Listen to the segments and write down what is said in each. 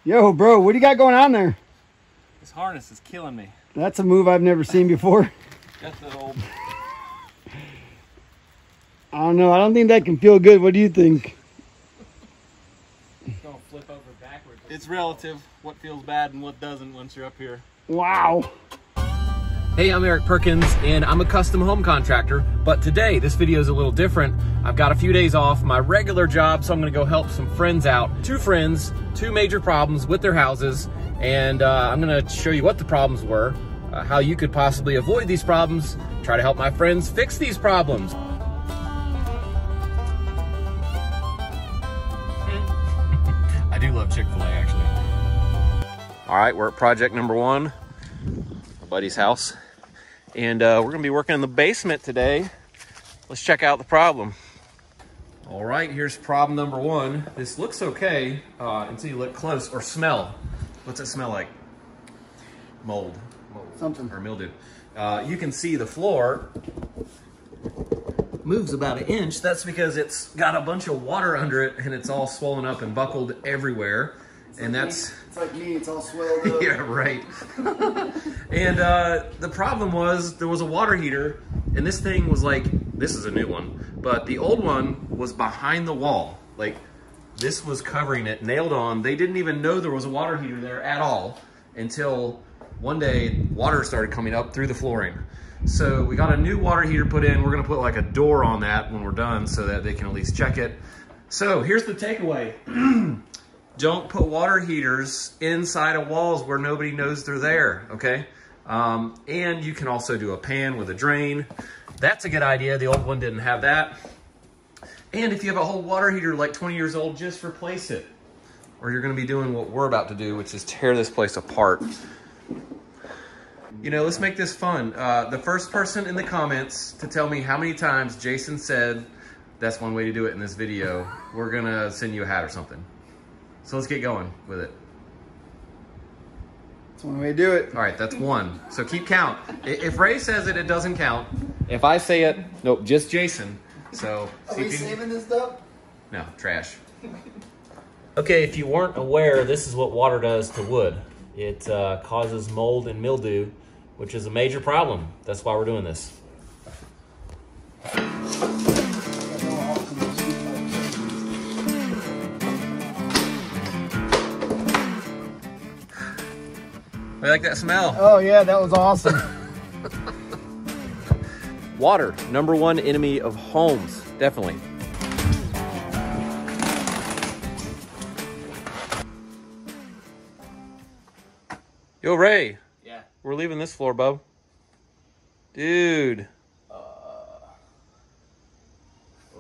Yo, bro, what do you got going on there? This harness is killing me. That's a move I've never seen before. Got the old... I don't know. I don't think that can feel good. What do you think? It's gonna flip over backwards. It's relative what feels bad and what doesn't once you're up here. Wow. Hey, I'm Eric Perkins, and I'm a custom home contractor, but today this video is a little different. I've got a few days off my regular job, so I'm gonna go help some friends out. Two friends, two major problems with their houses, and I'm gonna show you what the problems were, how you could possibly avoid these problems, try to help my friends fix these problems. I do love Chick-fil-A, actually. All right, we're at project number one, my buddy's house. And we're gonna be working in the basement today. Let's check out the problem. All right, here's problem number one. This looks okay until you look close or smell. What's it smell like? Mold. Something. Or mildew. You can see the floor moves about 1 inch. That's because it's got a bunch of water under it and it's all swollen up and buckled everywhere. And that's... It's like me, it's all swelled up. Yeah, right. And the problem was there was a water heater, and this thing was like, this is a new one, but the old one was behind the wall. Like, this was covering it, nailed on. They didn't even know there was a water heater there at all until one day water started coming up through the flooring. So we got a new water heater put in. We're gonna put like a door on that when we're done so that they can at least check it. So here's the takeaway. Don't put water heaters inside of walls where nobody knows they're there, okay? And you can also do a pan with a drain. That's a good idea. The old one didn't have that. And if you have a whole water heater like 20 years old, just replace it. Or you're gonna be doing what we're about to do, which is tear this place apart. You know, let's make this fun. The first person in the comments to tell me how many times Jason said, that's one way to do it in this video, we're gonna send you a hat or something. So let's get going with it. That's one way to do it. All right, that's one. So keep count. If Ray says it, it doesn't count. If I say it, nope, just Jason. So Are we saving this stuff? No, trash. Okay, if you weren't aware, this is what water does to wood. It causes mold and mildew, which is a major problem. That's why we're doing this. You like that smell? Oh yeah, that was awesome. Water, #1 enemy of homes, definitely. Yo, Ray. Yeah. We're leaving this floor, bub. Dude.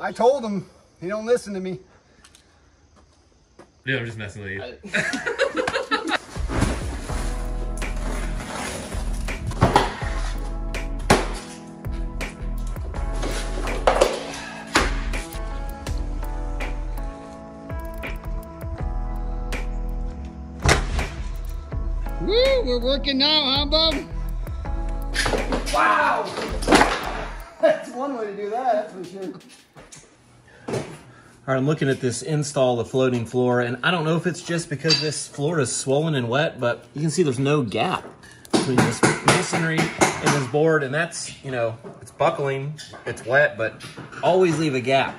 I told him. He don't listen to me. Dude, I'm just messing with you. Woo, we're working now, huh, bub? Wow! That's one way to do that, that's for sure. All right, I'm looking at this install of floating floor, and I don't know if it's just because this floor is swollen and wet, but you can see there's no gap between this masonry and this board, and that's, you know, it's buckling, it's wet, but always leave a gap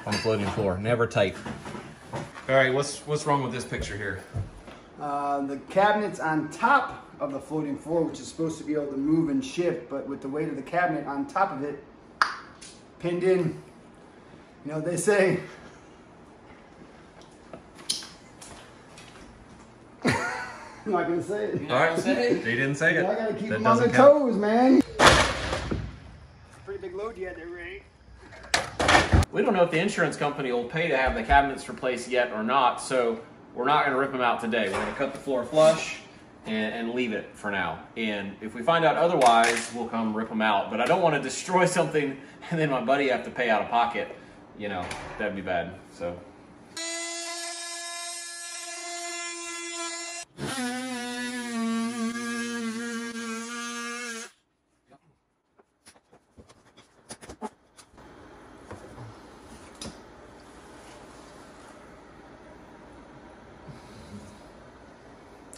on the floating floor, never tight. All right, what's wrong with this picture here? The cabinet's on top of the floating floor, which is supposed to be able to move and shift, but with the weight of the cabinet on top of it, pinned in. You know what they say? I'm not gonna say it. All right, they didn't say it. I gotta keep That them on their doesn't count. toes, man. Pretty big load you had there, Ray. We don't know if the insurance company will pay to have the cabinets replaced yet or not, so we're not going to rip them out today. We're going to cut the floor flush and leave it for now. And if we find out otherwise, we'll come rip them out. But I don't want to destroy something and then my buddy have to pay out of pocket. You know, that'd be bad. So.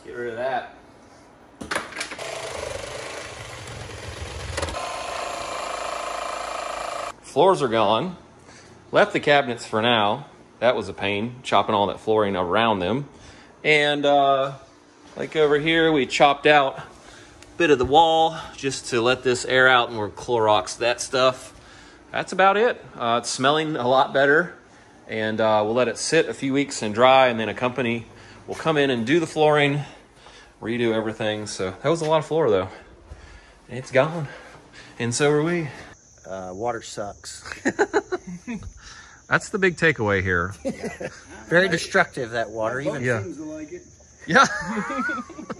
get rid of that. Floors are gone. Left the cabinets for now. That was a pain, chopping all that flooring around them. And like over here, we chopped out a bit of the wall just to let this air out, and we're Clorox that stuff. That's about it. It's smelling a lot better, and we'll let it sit a few weeks and dry, and then a company will come in and do the flooring, redo everything. So that was a lot of floor though. It's gone, and so are we. Water sucks. That's the big takeaway here. Very destructive, that water. Even Seems to like it. Yeah.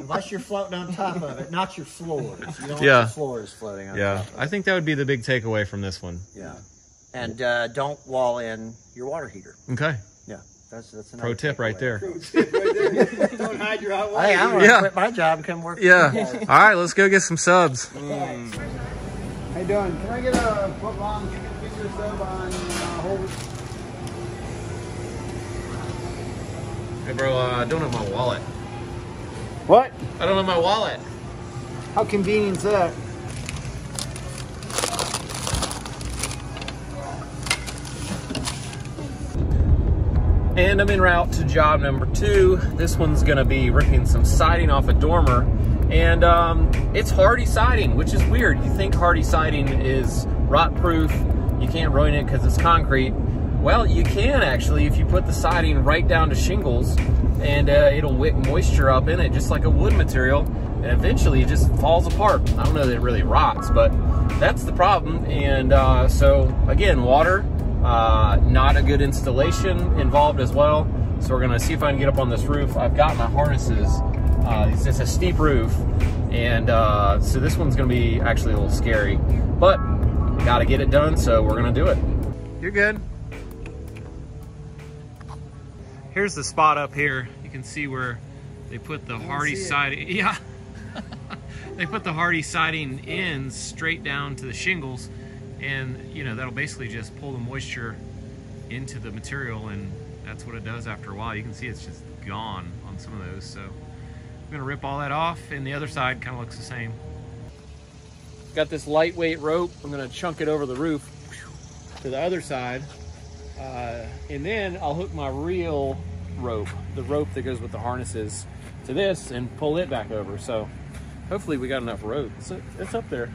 unless you're floating on top of it, not your floors. You don't want Yeah. your floors floating on top of it. I think that would be the big takeaway from this one. Yeah. And don't wall in your water heater. Okay. Yeah. That's another Pro tip right there. Pro tip right there. Don't hide your hot water. Hey, I'm going to quit my job and come work for you Yeah. guys. All right, let's go get some subs. How you doing? Can I get a foot long chicken finger sub on hold? Hey, bro, I don't have my wallet. What? I don't have my wallet. How convenient is that? And I'm en route to job number 2. This one's gonna be ripping some siding off a dormer. And it's hardy siding, which is weird. You think hardy siding is rot proof, you can't ruin it because it's concrete. Well, you can actually if you put the siding right down to shingles, and it'll wick moisture up in it just like a wood material, and eventually it just falls apart. I don't know that it really rots, but that's the problem. And so again, water, not a good installation involved as well. So we're gonna see if I can get up on this roof. I've got my harnesses. It's just a steep roof, and so this one's gonna be actually a little scary, but we gotta get it done, so we're gonna do it. You're good. Here's the spot up here. You can see where they put the hardy siding. Yeah. They put the hardy siding in straight down to the shingles, and you know, that'll basically just pull the moisture into the material, and that's what it does after a while. You can see it's just gone on some of those. So I'm gonna rip all that off, and the other side kind of looks the same. Got this lightweight rope. I'm gonna chunk it over the roof to the other side. And then I'll hook my real rope, the rope that goes with the harnesses, to this and pull it back over. So hopefully we got enough rope. It's up there.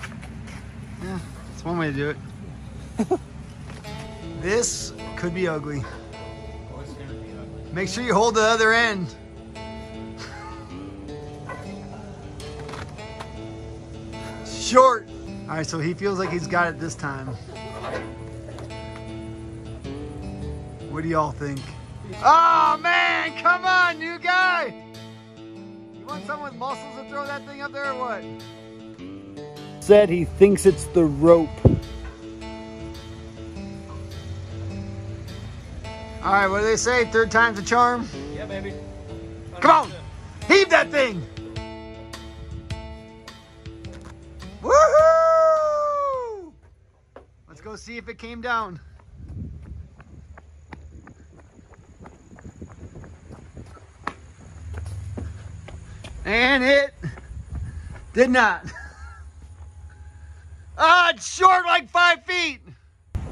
Yeah, it's one way to do it. This could be ugly. Make sure you hold the other end. Short. All right, so he feels like he's got it this time. What do y'all think? Oh man, come on, new guy! You want someone with muscles to throw that thing up there or what? Said he thinks it's the rope. All right, what do they say? Third time's a charm? Yeah, baby. Come on! Heave that thing! Woohoo! Let's go see if it came down. And it did not. Ah, it's short like 5 feet.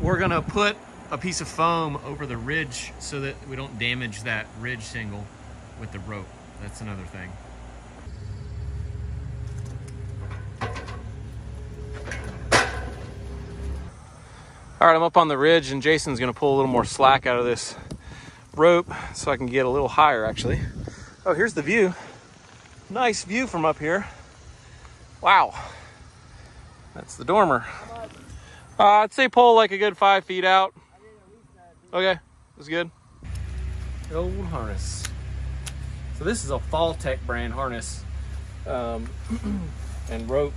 We're gonna put a piece of foam over the ridge so that we don't damage that ridge shingle with the rope. That's another thing. All right, I'm up on the ridge, and Jason's gonna pull a little more slack out of this rope so I can get a little higher actually. Oh, here's the view. Nice view from up here. Wow. That's the dormer. I'd say pull like a good 5 feet out. Okay, that's good. Old harness. So this is a Faltech brand harness and rope.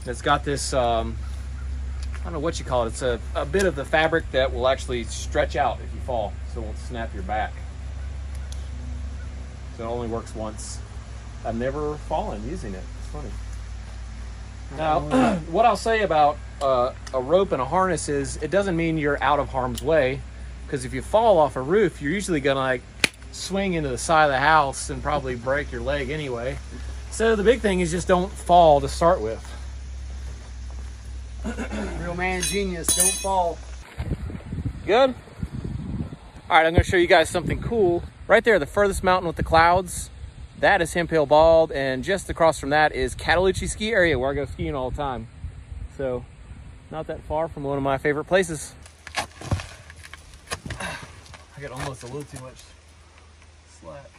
It's got this, I don't know what you call it. It's a bit of the fabric that will actually stretch out if you fall, so it won't snap your back. So it only works once. I've never fallen using it. It's funny. Now, what I'll say about a rope and a harness is it doesn't mean you're out of harm's way, because if you fall off a roof, you're usually gonna like swing into the side of the house and probably break your leg anyway. So the big thing is just don't fall to start with. Real man genius, don't fall. Good? All right, I'm gonna show you guys something cool. Right there, the furthest mountain with the clouds, that is Hemp Bald, and just across from that is Cataloochee Ski Area, where I go skiing all the time. So, not that far from one of my favorite places. I got almost a little too much slack.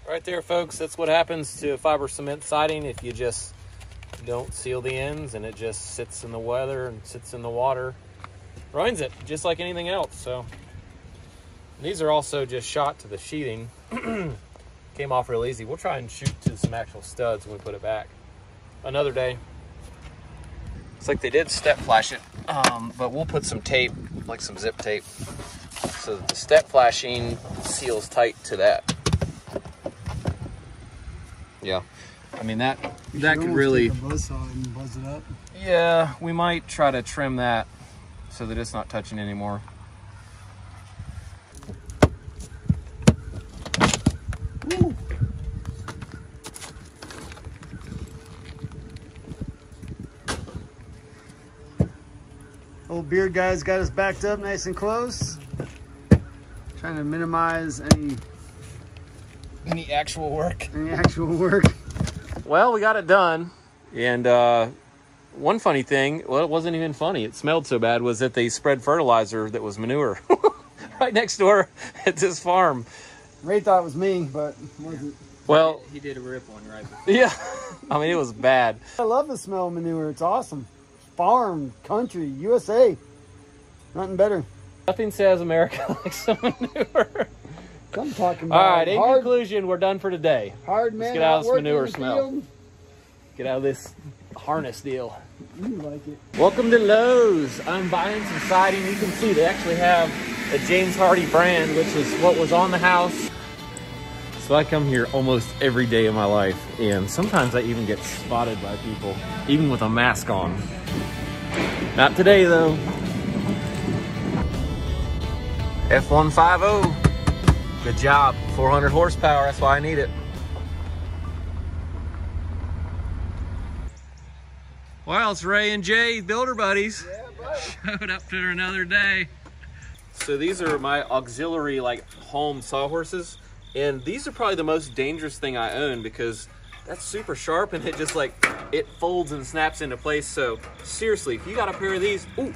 Right there, folks, that's what happens to fiber cement siding if you just don't seal the ends and it just sits in the weather and sits in the water. Ruins it, just like anything else. So these are also just shot to the sheathing. Came off real easy. We'll try and shoot to some actual studs when we put it back another day. It's like they did step flash it, but we'll put some tape, like some zip tape, so that the step flashing seals tight to that. Yeah, I mean that could really Buzz saw and buzz it up. Yeah, we might try to trim that so that it's not touching anymore. Woo. Old beard guy's got us backed up nice and close. Trying to minimize Any actual work? any actual work. Well, we got it done. And one funny thing, well, it wasn't even funny. It smelled so bad, was that they spread fertilizer that was manure right next door at this farm. Ray thought it was me, but wasn't. Well, He did a rip one right before. yeah, I mean, it was bad. I love the smell of manure. It's awesome. Farm, country, USA. Nothing better. Nothing says America like some manure. I'm talking about. All right, in hard, conclusion, we're done for today. hard man. Let's get out of this working manure in the smell. field. Get out of this harness deal. You like it. Welcome to Lowe's. I'm buying some siding. You can see they actually have a James Hardy brand, which is what was on the house. So I come here almost every day of my life, and sometimes I even get spotted by people, even with a mask on. Not today, though. F150. Good job. 400 horsepower, that's why I need it. Well, it's Ray and Jay, builder buddies. Yeah, buddy. Showed up for another day. So these are my auxiliary home sawhorses, and these are probably the most dangerous thing I own because that's super sharp and it just it folds and snaps into place. So seriously, if you got a pair of these, ooh,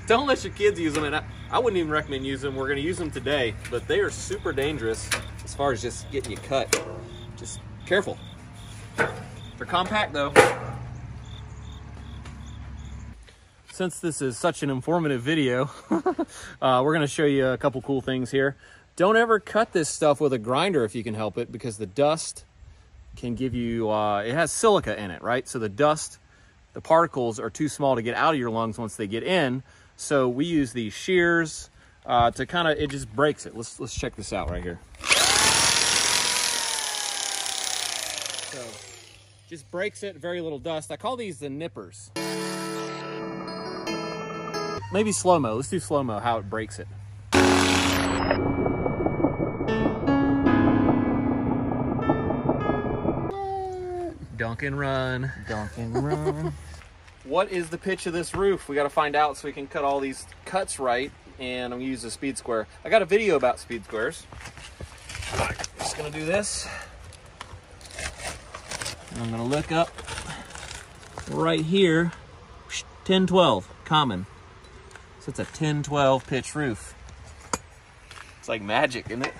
don't let your kids use them. And I wouldn't even recommend using them. We're gonna use them today, but they are super dangerous as far as just getting you cut. Just careful. They're compact though. Since this is such an informative video, we're gonna show you a couple cool things here. Don't ever cut this stuff with a grinder if you can help it, because the dust can give you, it has silica in it, right? So the dust, the particles are too small to get out of your lungs once they get in. So we use these shears to kind of, it just breaks it. Let's check this out right here. So just breaks it, very little dust. I call these the nippers. Maybe slow-mo. Let's do slow-mo, how it breaks it. Dunk and run. Dunk and run. What is the pitch of this roof? We got to find out so we can cut all these cuts right, and I'm going to use a speed square. I got a video about speed squares. I'm just going to do this. And I'm going to look up right here. 10-12, common. So it's a 10-12 pitch roof. It's like magic, isn't it?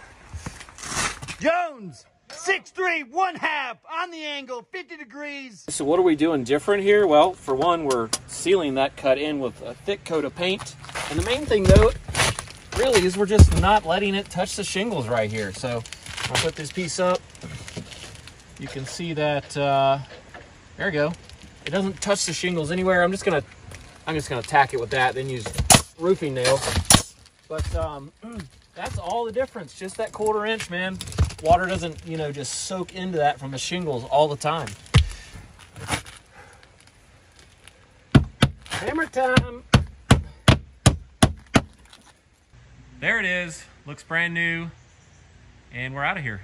Jones, 6'3", 1/2 on the angle, 50 degrees. So what are we doing different here? Well, for one, we're sealing that cut in with a thick coat of paint. And the main thing though, really, is we're just not letting it touch the shingles right here. So I'll put this piece up. You can see that, there we go. It doesn't touch the shingles anywhere. I'm just gonna tack it with that, then use roofing nails. But that's all the difference, just that 1/4 inch, man. Water doesn't, just soak into that from the shingles all the time. Hammer time. There it is, looks brand new. And we're out of here.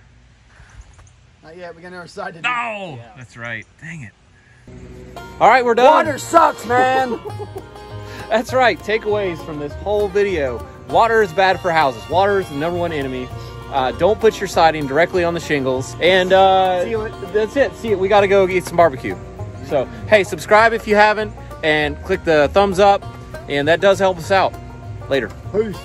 Not yet. We got another side to do. No, that's right. Dang it. All right, we're done. Water sucks, man. That's right. Takeaways from this whole video. Water is bad for houses. Water is the #1 enemy. Don't put your siding directly on the shingles. And that's it. See, we got to go eat some barbecue. So, hey, subscribe if you haven't, and click the thumbs up, and that does help us out. Later. Peace.